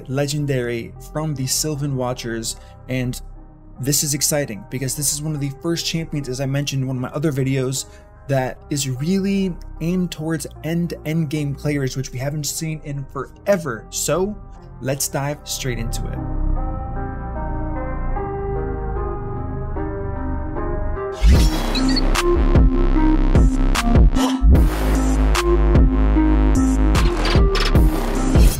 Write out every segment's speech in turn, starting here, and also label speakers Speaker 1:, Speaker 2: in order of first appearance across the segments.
Speaker 1: Legendary from the Sylvan Watchers, and this is exciting because this is one of the first champions, as I mentioned in one of my other videos, that is really aimed towards end-to-end game players, which we haven't seen in forever. So let's dive straight into it.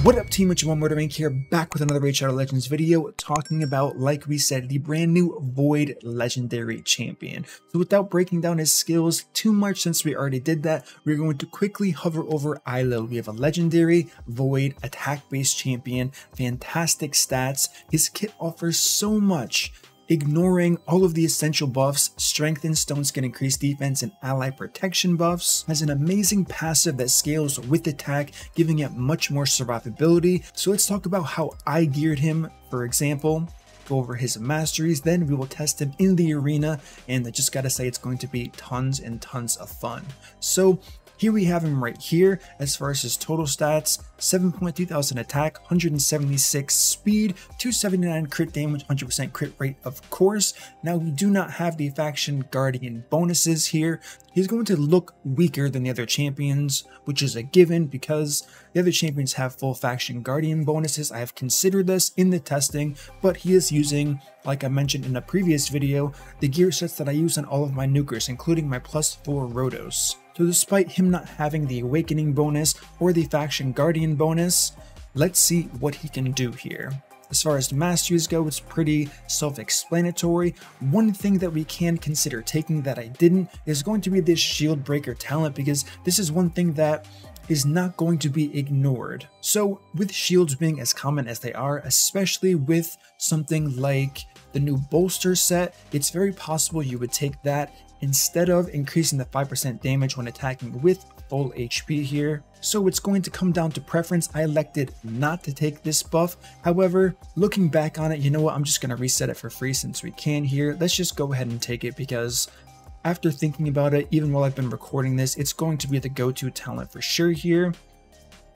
Speaker 1: What up team, it's your Motormank here, back with another Raid Shadow Legends video, talking about, like we said, the brand new Void Legendary Champion. So without breaking down his skills too much, since we already did that, we're going to quickly hover over Ilo. We have a Legendary Void attack-based champion, fantastic stats. His kit offers so much, ignoring all of the essential buffs. Strengthen, stone skin, increased defense, and ally protection buffs. Has an amazing passive that scales with attack, giving it much more survivability. So let's talk about how I geared him, for example. Go over his masteries, then we will test him in the arena, and I just gotta say it's going to be tons and tons of fun. So here we have him right here. As far as his total stats, 7,200 attack, 176 speed, 279 crit damage, 100% crit rate, of course. Now we do not have the faction guardian bonuses here. He's going to look weaker than the other champions, which is a given because the other champions have full faction guardian bonuses. I have considered this in the testing, but he is using, like I mentioned in a previous video, the gear sets that I use on all of my nukers, including my +4 Rotos. So despite him not having the awakening bonus or the faction guardian bonus, let's see what he can do here. As far as the masteries go, it's pretty self-explanatory. One thing that we can consider taking that I didn't is going to be this shield breaker talent, because this is one thing that is not going to be ignored. So with shields being as common as they are, especially with something like the new bolster set, it's very possible you would take that instead of increasing the 5% damage when attacking with full HP here. So it's going to come down to preference. I elected not to take this buff. However, looking back on it, you know what, I'm just going to reset it for free since we can here. Let's just go ahead and take it, because after thinking about it, even while I've been recording this, it's going to be the go-to talent for sure here.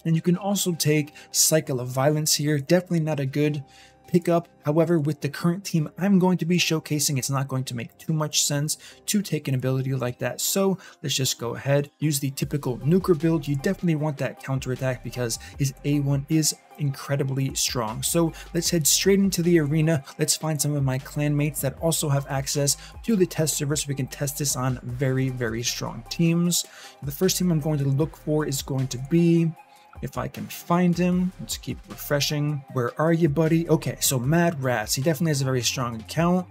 Speaker 1: And you can also take Cycle of Violence here. Definitely not a good pickup. However, with the current team I'm going to be showcasing, it's not going to make too much sense to take an ability like that. So let's just go ahead, use the typical nuker build. You definitely want that counterattack because his A1 is incredibly strong. So let's head straight into the arena. Let's find some of my clanmates that also have access to the test server so we can test this on very, very strong teams. The first team I'm going to look for is going to be, if I can find him, let's keep refreshing. Where are you, buddy? Okay, so Mad Rats, he definitely has a very strong account.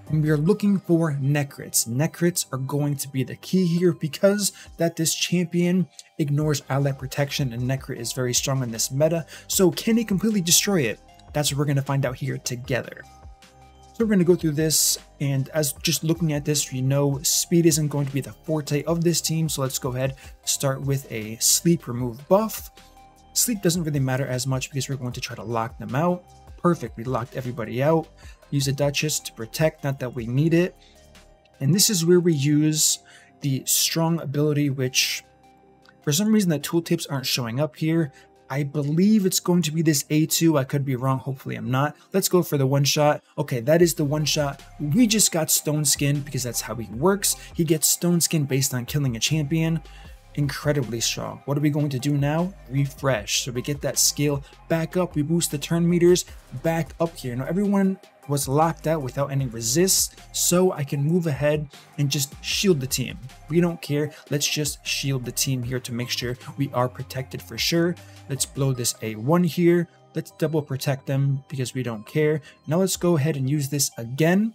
Speaker 1: And we are looking for Necrits. Necrits are going to be the key here because that this champion ignores ally protection, and Necrit is very strong in this meta. So can he completely destroy it? That's what we're going to find out here together. So we're going to go through this, and as just looking at this, you know speed isn't going to be the forte of this team. So let's go ahead, start with a sleep remove buff. Sleep doesn't really matter as much because we're going to try to lock them out. Perfect, we locked everybody out. Use a Duchess to protect, not that we need it. And this is where we use the strong ability, which for some reason the tooltips aren't showing up here. I believe it's going to be this A2. I could be wrong. Hopefully I'm not. Let's go for the one shot. Okay, that is the one shot. We just got Stone Skin because that's how he works. He gets Stone Skin based on killing a champion. Incredibly strong. What are we going to do now? Refresh. So we get that skill back up. We boost the turn meters back up here. Now everyone was locked out without any resists, so I can move ahead and just shield the team. We don't care. Let's just shield the team here to make sure we are protected for sure. Let's blow this A1 here. Let's double protect them because we don't care. Now let's go ahead and use this again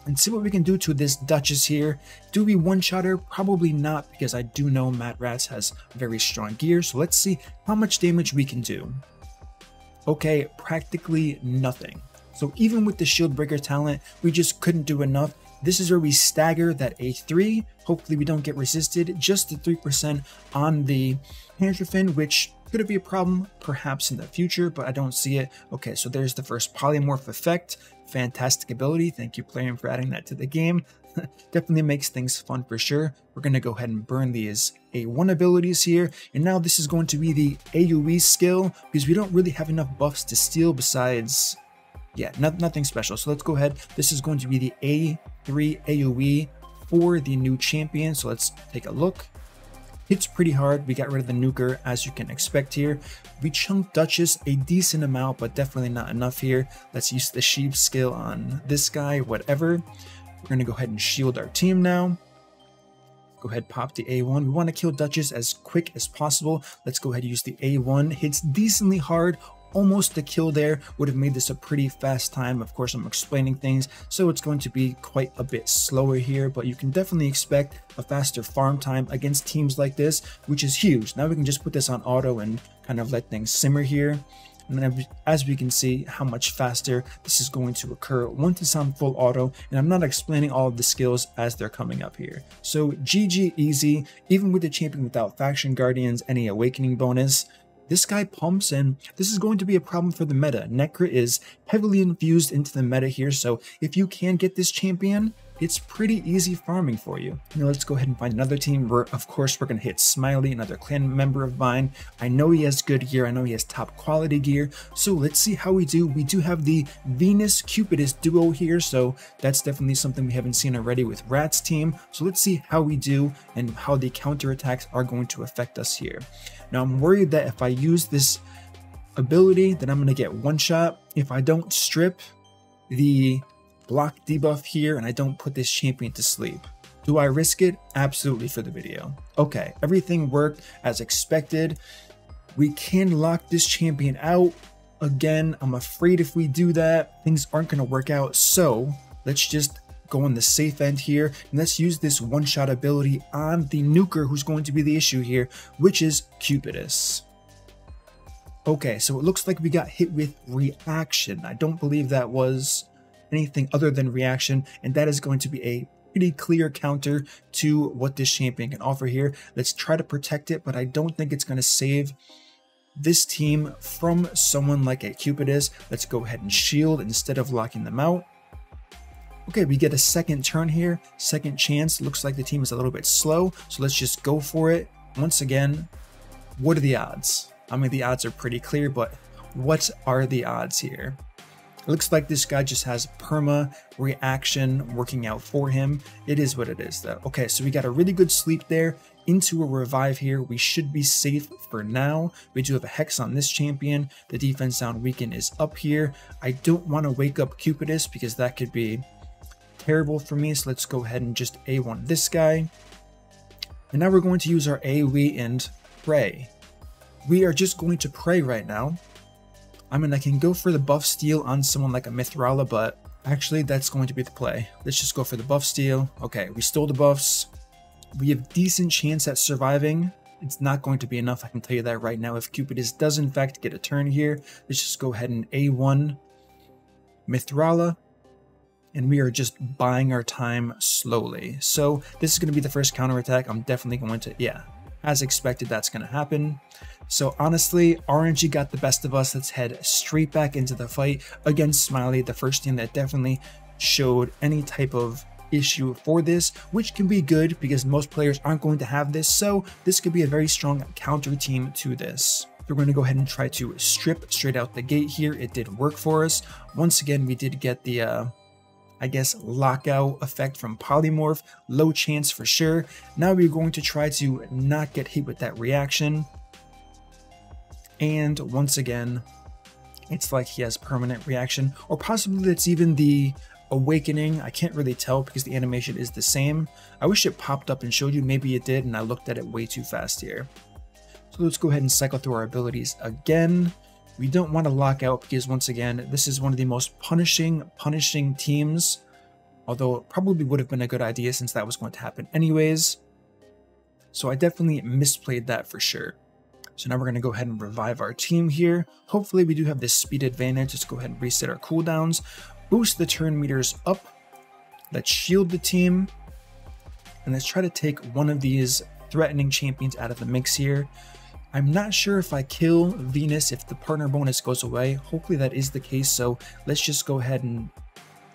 Speaker 1: and see what we can do to this Duchess here. Do we one-shot her? Probably not, because I do know Mad Rats has very strong gear. So let's see how much damage we can do. Okay, practically nothing. So even with the shield breaker talent, we just couldn't do enough. This is where we stagger that A3. Hopefully we don't get resisted. Just the 3% on the Pantrafin, which could be a problem perhaps in the future, but I don't see it. Okay, so there's the first polymorph effect. Fantastic ability. Thank you, Plarium, for adding that to the game. Definitely makes things fun for sure. We're going to go ahead and burn these A1 abilities here. And now this is going to be the AoE skill, because we don't really have enough buffs to steal besides, yeah, nothing special. So let's go ahead. This is going to be the A3 AoE for the new champion. So let's take a look. Hits pretty hard. We got rid of the nuker, as you can expect here. We chunked Duchess a decent amount, but definitely not enough here. Let's use the Sheep skill on this guy, whatever. We're going to go ahead and shield our team now. Go ahead, pop the A1. We want to kill Duchess as quick as possible. Let's go ahead and use the A1. Hits decently hard. Almost a kill there. Would have made this a pretty fast time. Of course, I'm explaining things, so it's going to be quite a bit slower here, but you can definitely expect a faster farm time against teams like this, which is huge. Now we can just put this on auto and kind of let things simmer here. And then as we can see how much faster this is going to occur once it's on full auto, and I'm not explaining all of the skills as they're coming up here. So GG easy, even with the champion without faction guardians, any awakening bonus. This guy pumps, and this is going to be a problem for the meta. Necro is heavily infused into the meta here, so if you can get this champion, it's pretty easy farming for you. Now let's go ahead and find another team where, of course, we're going to hit Smiley, another clan member of mine. I know he has good gear. I know he has top quality gear. So let's see how we do. We do have the Venus Cupidus duo here, so that's definitely something we haven't seen already with Rat's team. So let's see how we do and how the counterattacks are going to affect us here. Now I'm worried that if I use this ability, then I'm going to get one shot. If I don't strip the block debuff here and I don't put this champion to sleep, do I risk it? Absolutely, for the video. Okay, everything worked as expected. We can lock this champion out. Again, I'm afraid if we do that, things aren't going to work out. So let's just go on the safe end here, and let's use this one-shot ability on the nuker who's going to be the issue here, which is Cupidus. Okay, so it looks like we got hit with reaction. I don't believe that was anything other than reaction, and that is going to be a pretty clear counter to what this champion can offer here. Let's try to protect it, but I don't think it's going to save this team from someone like a Cupidus. Let's go ahead and shield instead of locking them out. Okay, we get a second turn here, second chance. Looks like the team is a little bit slow, so let's just go for it. Once again, what are the odds? I mean, the odds are pretty clear, but what are the odds here? It looks like this guy just has perma reaction working out for him. It is what it is, though. Okay, so we got a really good sleep there into a revive here. We should be safe for now. We do have a hex on this champion. The defense down weaken is up here. I don't want to wake up Cupidus because that could be terrible for me, so let's go ahead and just A1 this guy. And now we're going to use our AoE and pray. We are just going to pray right now. I mean, I can go for the buff steal on someone like a Mithrala, but actually that's going to be the play. Let's just go for the buff steal. Okay, we stole the buffs. We have decent chance at surviving. It's not going to be enough, I can tell you that right now. If Cupidus does in fact get a turn here, let's just go ahead and A1 Mithrala. And we are just buying our time slowly. So this is going to be the first counterattack. I'm definitely going to, yeah, as expected, that's going to happen. So honestly, RNG got the best of us. Let's head straight back into the fight against Smiley, the first team that definitely showed any type of issue for this, which can be good because most players aren't going to have this. So this could be a very strong counter team to this. We're going to go ahead and try to strip straight out the gate here. It did work for us. Once again, we did get the I guess lockout effect from polymorph. Low chance for sure. Now we're going to try to not get hit with that reaction. And once again, it's like he has permanent reaction, or possibly it's even the awakening. I can't really tell because the animation is the same. I wish it popped up and showed you. Maybe it did and I looked at it way too fast here. So let's go ahead and cycle through our abilities again. We don't want to lock out because once again, this is one of the most punishing teams, although it probably would have been a good idea since that was going to happen anyways. So I definitely misplayed that for sure. So now we're going to go ahead and revive our team here. Hopefully we do have this speed advantage. Let's go ahead and reset our cooldowns, boost the turn meters up. Let's shield the team. And let's try to take one of these threatening champions out of the mix here. I'm not sure if I kill Venus if the partner bonus goes away. Hopefully that is the case, so let's just go ahead and...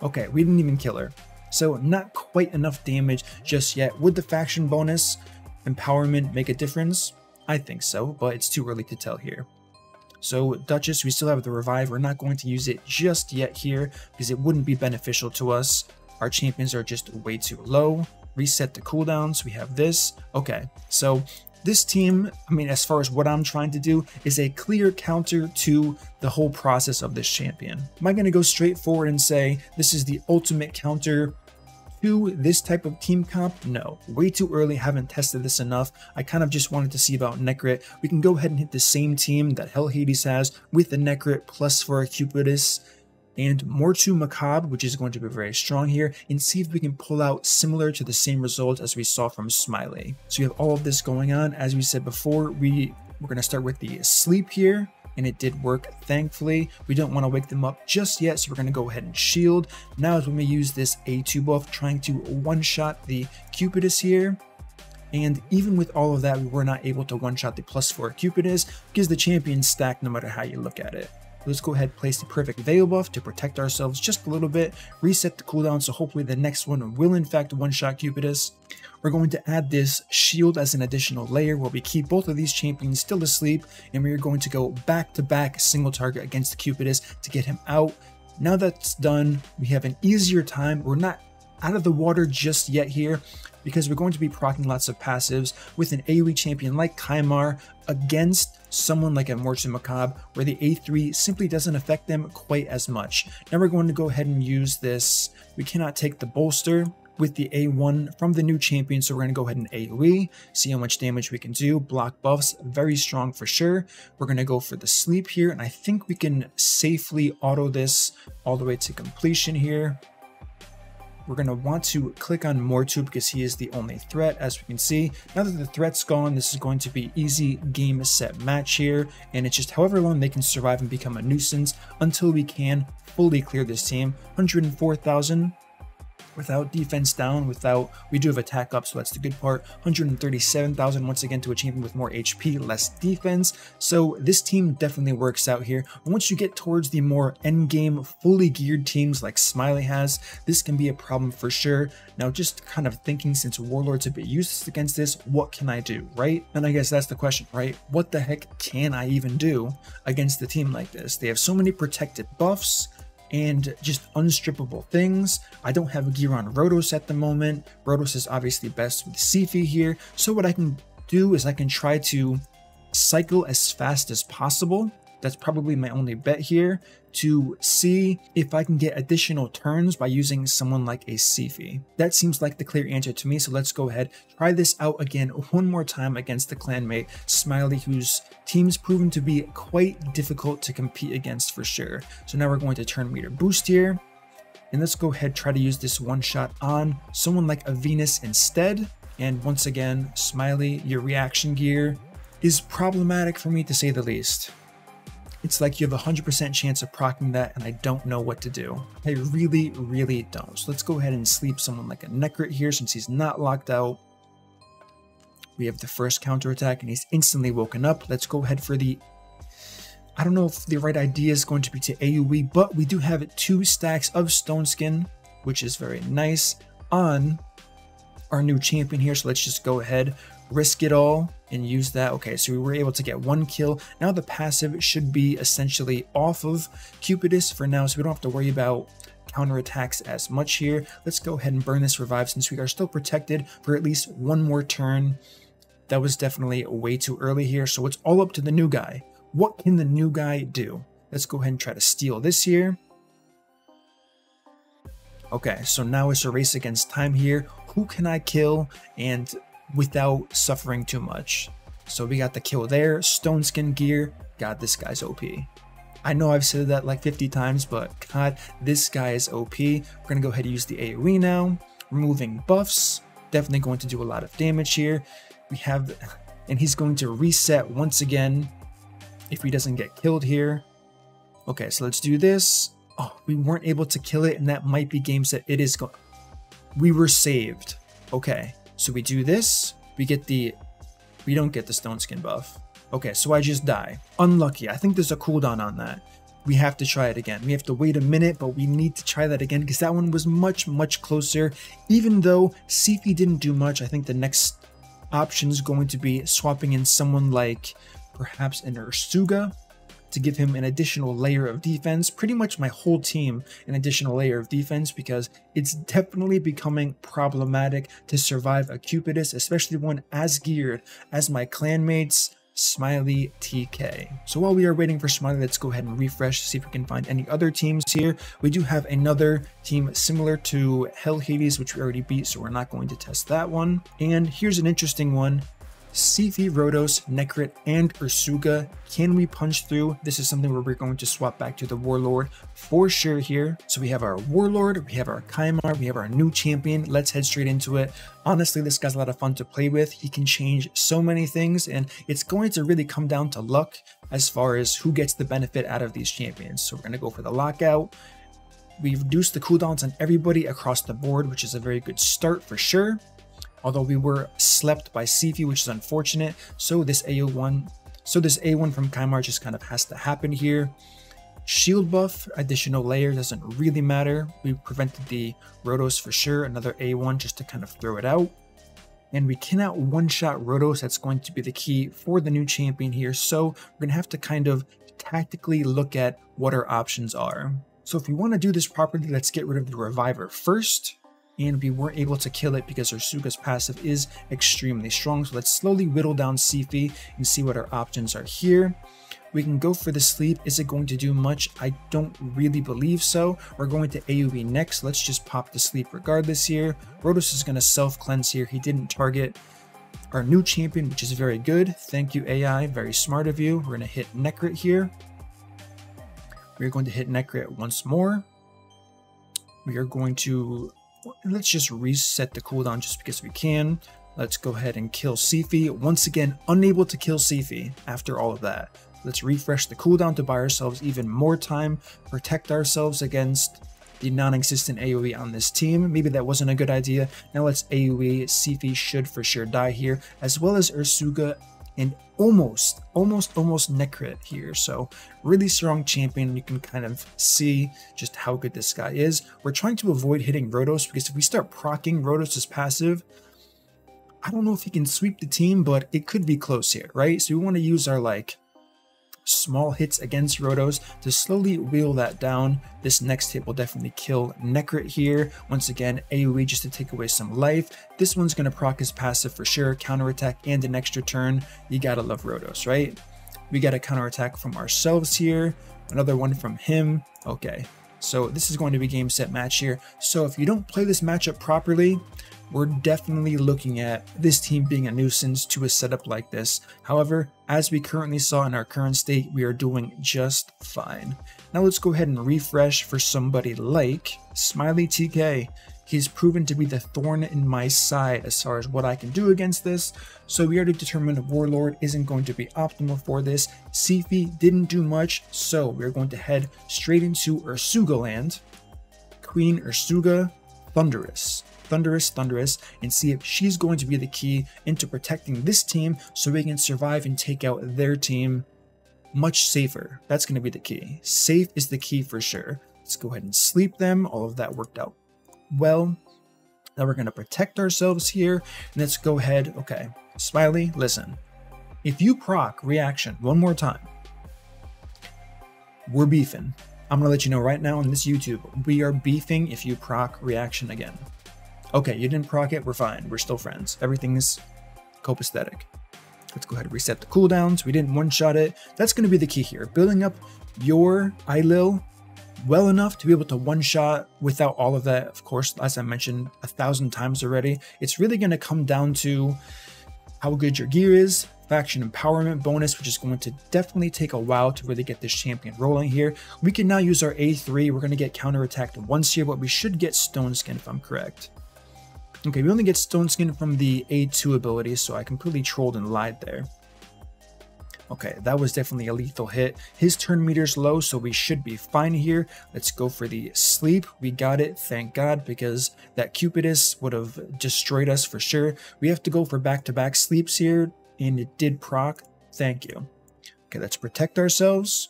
Speaker 1: Okay, we didn't even kill her. So not quite enough damage just yet. Would the faction bonus empowerment make a difference? I think so, but it's too early to tell here. So Duchess, we still have the revive. We're not going to use it just yet here because it wouldn't be beneficial to us. Our champions are just way too low. Reset the cooldowns. We have this. Okay, so this team, I mean, as far as what I'm trying to do, is a clear counter to the whole process of this champion. Am I going to go straight forward and say this is the ultimate counter to this type of team comp? No, way too early, haven't tested this enough. I kind of just wanted to see about Necrit. We can go ahead and hit the same team that Hell Hades has with the Necrit plus for a Cupidus and Mortu Macabre, which is going to be very strong here, and see if we can pull out similar to the same result as we saw from Smiley. So you have all of this going on. As we said before, we're going to start with the sleep here, and it did work, thankfully. We don't want to wake them up just yet, so we're going to go ahead and shield. Now is when we use this A2 buff, trying to one-shot the Cupidus here. And even with all of that, we were not able to one-shot the +4 Cupidus because the champion's stacked no matter how you look at it. Let's go ahead and place the perfect Veil buff to protect ourselves just a little bit, reset the cooldown, so hopefully the next one will in fact one-shot Cupidus. We're going to add this shield as an additional layer where we keep both of these champions still asleep, and we are going to go back-to-back single target against the Cupidus to get him out. Now that's done, we have an easier time. We're not out of the water just yet here because we're going to be proccing lots of passives with an AoE champion like Kymar against someone like a Mortu Macabre where the A3 simply doesn't affect them quite as much. Now we're going to go ahead and use this. We cannot take the bolster with the A1 from the new champion, so we're going to go ahead and AoE, see how much damage we can do. Block buffs, very strong for sure. We're going to go for the sleep here, and I think we can safely auto this all the way to completion here. We're going to want to click on Mortu because he is the only threat, as we can see. Now that the threat's gone, this is going to be easy game set match here, and it's just however long they can survive and become a nuisance until we can fully clear this team. 104,000 without defense down, we do have attack up, so that's the good part. 137,000 once again to a champion with more HP, less defense. So this team definitely works out here. And once you get towards the more endgame, fully geared teams like Smiley has, this can be a problem for sure. Now just kind of thinking, since Warlord's a bit useless against this, what can I do, right? And I guess that's the question, right? What the heck can I even do against a team like this? They have so many protected buffs and just unstrippable things. I don't have a gear on Rotos at the moment. Rotos is obviously best with Siphi here. So what I can do is I can try to cycle as fast as possible. That's probably my only bet here, to see if I can get additional turns by using someone like a Siphi. That seems like the clear answer to me, so let's go ahead, try this out again one more time against the clanmate Smiley, whose team's proven to be quite difficult to compete against for sure. So now we're going to turn meter boost here, and let's go ahead, try to use this one shot on someone like a Venus instead. And once again, Smiley, your reaction gear is problematic for me to say the least. It's like you have a 100% chance of proccing that, and I don't know what to do. I really, really don't. So let's go ahead and sleep someone like a Necrit here since he's not locked out. We have the first counterattack, and he's instantly woken up. Let's go ahead for the... I don't know if the right idea is going to be to AoE, but we do have 2 stacks of Stone Skin, which is very nice, on our new champion here. So let's just go ahead, risk it all, and use that. Okay, so we were able to get 1 kill. Now the passive should be essentially off of Cupidus for now, so we don't have to worry about counterattacks as much here. Let's go ahead and burn this revive since we are still protected for at least 1 more turn. That was definitely way too early here, so it's all up to the new guy. What can the new guy do? Let's go ahead and try to steal this here. Okay, so now it's a race against time here. Who can I kill and without suffering too much? So we got the kill there. Stone Skin gear. God, this guy's OP. I know I've said that like 50 times, but God, this guy is OP. We're gonna go ahead and use the AoE now. Removing buffs. Definitely going to do a lot of damage here. We have, and he's going to reset once again if he doesn't get killed here. Okay, so let's do this. Oh, we weren't able to kill it, and that might be game set. It is going. We were saved. Okay. So we do this, we don't get the Stone Skin buff. Okay, so I just die. Unlucky. I think there's a cooldown on that. we have to try it again. We have to wait a minute, but we need to try that again because that one was much closer. Even though Siphi didn't do much, I think the next option is going to be swapping in someone like perhaps an Ursuga to give him an additional layer of defense, pretty much my whole team an additional layer of defense, because it's definitely becoming problematic to survive a Cupidus, especially one as geared as my clanmates Smiley TK. So while we are waiting for Smiley, let's go ahead and refresh to see if we can find any other teams here. We do have another team similar to Hell Hades, which we already beat, so we're not going to test that one. And here's an interesting one. Siphi, Rotos, Necrit, and Ursuga. Can we punch through? This is something where we're going to swap back to the Warlord for sure here. So we have our Warlord, we have our Kymar, we have our new champion. Let's head straight into it. Honestly, this guy's a lot of fun to play with. He can change so many things, and it's going to really come down to luck as far as who gets the benefit out of these champions. So we're going to go for the lockout. We reduced the cooldowns on everybody across the board, which is a very good start for sure. Although we were slept by Siphi, which is unfortunate. So this A1 from Kymar just kind of has to happen here. Shield buff, additional layer, doesn't really matter. We prevented the Rotos for sure. Another A1 just to kind of throw it out. And we cannot one-shot Rotos. That's going to be the key for the new champion here. So we're going to have to kind of tactically look at what our options are. So if we want to do this properly, let's get rid of the Reviver first. And we weren't able to kill it because Ursuga's passive is extremely strong. So let's slowly whittle down Siphi and see what our options are here. We can go for the sleep. Is it going to do much? I don't really believe so. We're going to AoE next. Let's just pop the sleep regardless here. Rotos is going to self-cleanse here. He didn't target our new champion, which is very good. Thank you, AI. Very smart of you. We're going to hit Necrit here. We're going to hit Necrit once more. We are going to... Let's just reset the cooldown just because we can. Let's go ahead and kill Siphi. Once again, unable to kill Siphi after all of that. Let's refresh the cooldown to buy ourselves even more time, protect ourselves against the non-existent AoE on this team. Maybe that wasn't a good idea. Now let's AoE. Siphi should for sure die here, as well as Ursuga and almost Necrit here. So really strong champion. You can kind of see just how good this guy is. We're trying to avoid hitting Rotos because if we start proccing Rotos' passive, I don't know if he can sweep the team, but it could be close here, right? So we want to use our like small hits against Rotos to slowly wheel that down. This next hit will definitely kill Necrit here. Once again, AoE just to take away some life. This one's going to proc his passive for sure. Counterattack and an extra turn. You gotta love Rotos, right? We got a counterattack from ourselves here. Another one from him. Okay, so this is going to be game, set, match here. So if you don't play this matchup properly, we're definitely looking at this team being a nuisance to a setup like this. However, as we currently saw in our current state, we are doing just fine. Now let's go ahead and refresh for somebody like Smiley TK. He's proven to be the thorn in my side as far as what I can do against this. So we already determined Warlord isn't going to be optimal for this. Siphi didn't do much, so we're going to head straight into Ursuga land. Queen Ursuga, Thunderous, and see if she's going to be the key into protecting this team so we can survive and take out their team much safer. That's going to be the key. Safe is the key for sure. Let's go ahead and sleep them. All of that worked out well. Now we're going to protect ourselves here. And let's go ahead. Okay, Smiley, listen. If you proc reaction one more time, we're beefing. I'm going to let you know right now on this YouTube, we are beefing if you proc reaction again. Okay, you didn't proc it, we're fine. We're still friends. Everything is copacetic. Let's go ahead and reset the cooldowns. We didn't one-shot it. That's going to be the key here. Building up your Eilil well enough to be able to one-shot without all of that. Of course, as I mentioned 1,000 times already, it's really going to come down to how good your gear is, faction empowerment bonus, which is going to definitely take a while to really get this champion rolling here. We can now use our A3. We're going to get counterattacked once here, but we should get Stone Skin if I'm correct. Okay, we only get Stone Skin from the A2 ability, so I completely trolled and lied there. Okay, that was definitely a lethal hit. His turn meter's low, so we should be fine here. Let's go for the sleep. We got it, thank God, because that Cupidus would have destroyed us for sure. We have to go for back-to-back sleeps here, and it did proc. Thank you. Okay, let's protect ourselves.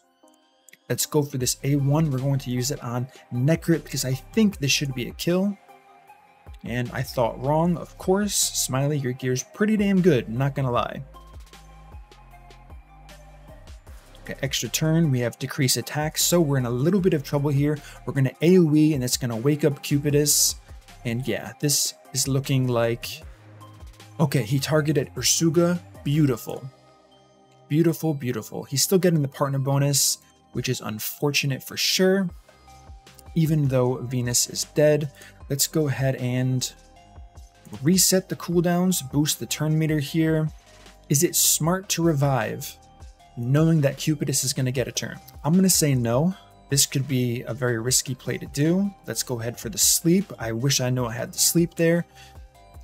Speaker 1: Let's go for this A1. We're going to use it on Necrit because I think this should be a kill. And I thought wrong, of course. Smiley, your gear's pretty damn good, not gonna lie. Okay, extra turn, we have decrease attack, so we're in a little bit of trouble here. We're gonna AoE and it's gonna wake up Cupidus. And yeah, this is looking like... Okay, he targeted Ursuga. Beautiful. Beautiful, beautiful. He's still getting the partner bonus, which is unfortunate for sure. Even though Venus is dead, let's go ahead and reset the cooldowns, boost the turn meter here. Is it smart to revive, knowing that Cupidus is going to get a turn? I'm going to say no. This could be a very risky play to do. Let's go ahead for the sleep. I wish I knew I had the sleep there.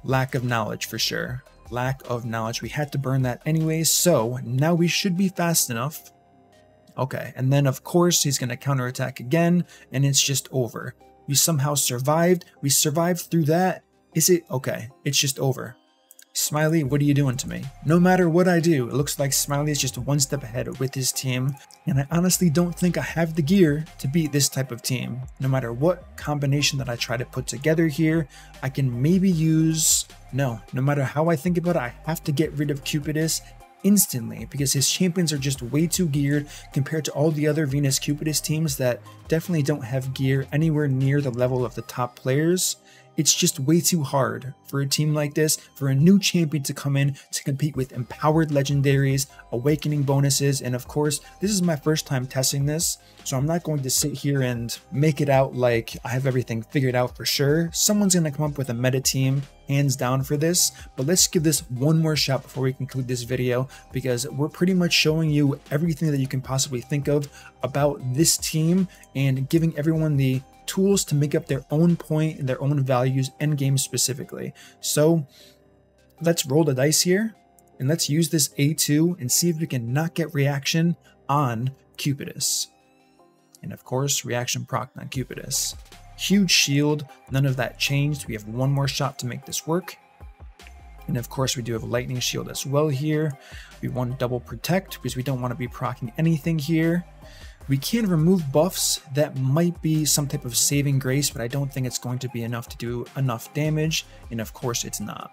Speaker 1: Lack of knowledge for sure. Lack of knowledge. We had to burn that anyways, so now we should be fast enough. Okay, and then of course he's going to counterattack again, and it's just over. We somehow survived. We survived through that. Is it? Okay, it's just over. Smiley, what are you doing to me? No matter what I do, it looks like Smiley is just one step ahead with his team, and I honestly don't think I have the gear to beat this type of team. No matter what combination that I try to put together here, I can maybe use... No matter how I think about it, I have to get rid of Cupidus instantly because his champions are just way too geared compared to all the other Venus Cupidus teams that definitely don't have gear anywhere near the level of the top players. It's just way too hard for a team like this, for a new champion to come in to compete with empowered legendaries, awakening bonuses, and of course, this is my first time testing this, so I'm not going to sit here and make it out like I have everything figured out for sure. Someone's going to come up with a meta team, hands down for this, but let's give this one more shot before we conclude this video, because we're pretty much showing you everything that you can possibly think of about this team and giving everyone the tools to make up their own point and their own values endgame specifically. So let's roll the dice here and let's use this A2 and see if we can not get reaction on Cupidus. And of course, reaction proc on Cupidus. Huge shield, none of that changed. We have one more shot to make this work. And of course, we do have a lightning shield as well here. We want double protect because we don't want to be proccing anything here. We can remove buffs. That might be some type of saving grace, but I don't think it's going to be enough to do enough damage. And of course, it's not.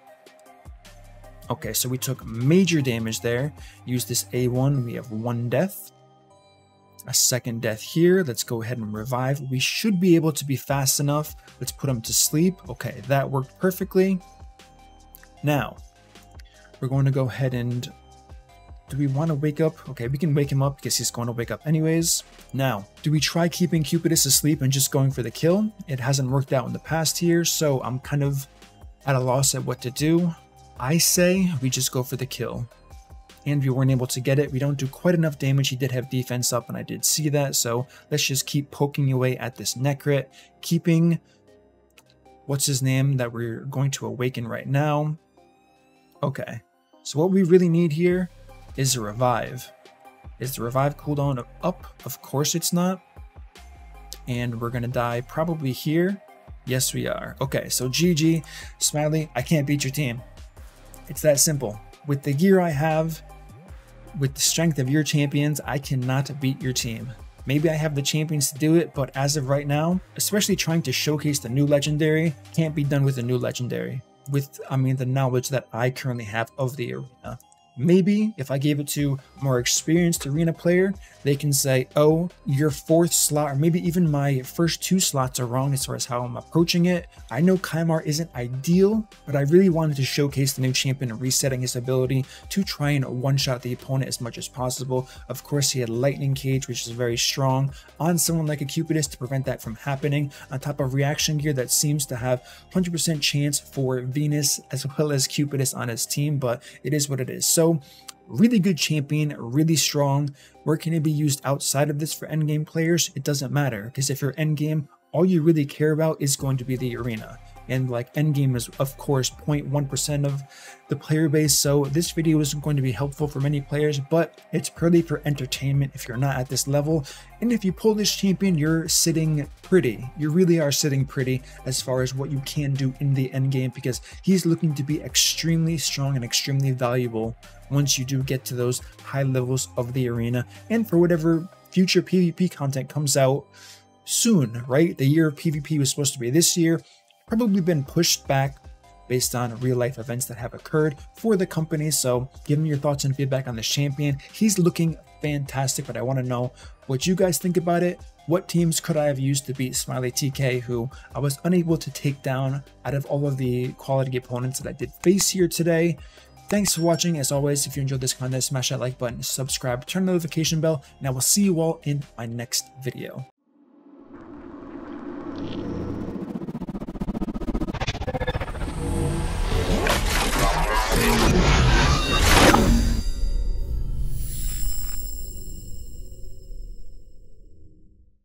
Speaker 1: Okay, so we took major damage there. Use this A1. We have one death. A second death here. Let's go ahead and revive. We should be able to be fast enough. Let's put him to sleep. Okay, that worked perfectly. Now, we're going to go ahead and... Do we want to wake up? Okay, we can wake him up because he's going to wake up anyways. Now, do we try keeping Cupidus asleep and just going for the kill? It hasn't worked out in the past here, so I'm kind of at a loss at what to do. I say we just go for the kill. And we weren't able to get it. We don't do quite enough damage. He did have defense up, and I did see that, so let's just keep poking away at this Necrit, keeping... What's his name that we're going to awaken right now? Okay, so what we really need here is a revive. Is the revive cooldown up? Of course it's not. And we're gonna die probably here. Yes, we are. Okay, so GG. Smiley, I can't beat your team. It's that simple. With the gear I have, with the strength of your champions, I cannot beat your team. Maybe I have the champions to do it, but as of right now, especially trying to showcase the new legendary, can't be done with the new legendary. With, I mean, the knowledge that I currently have of the arena. Maybe if I gave it to a more experienced arena player, they can say, oh, your fourth slot, or maybe even my first two slots are wrong as far as how I'm approaching it. I know Kymar isn't ideal, but I really wanted to showcase the new champion and resetting his ability to try and one-shot the opponent as much as possible. Of course, he had Lightning Cage, which is very strong on someone like a Cupidus to prevent that from happening, on top of reaction gear that seems to have 100% chance for Venus as well as Cupidus on his team, but it is what it is. So really good champion, really strong. Where can it be used outside of this for endgame players? It doesn't matter, because if you're endgame, all you really care about is going to be the arena. And like endgame is of course 0.1% of the player base, so this video isn't going to be helpful for many players, but it's purely for entertainment if you're not at this level. And if you pull this champion, you're sitting pretty. You really are sitting pretty as far as what you can do in the endgame, because he's looking to be extremely strong and extremely valuable once you do get to those high levels of the arena. And for whatever future PvP content comes out soon, right? The year of PvP was supposed to be this year, probably been pushed back based on real life events that have occurred for the company. So give me your thoughts and feedback on this champion. He's looking fantastic, but I want to know what you guys think about it. What teams could I have used to beat Smiley TK, who I was unable to take down out of all of the quality opponents that I did face here today? Thanks for watching. As always, if you enjoyed this content, smash that like button, subscribe, turn the notification bell, and I will see you all in my next video.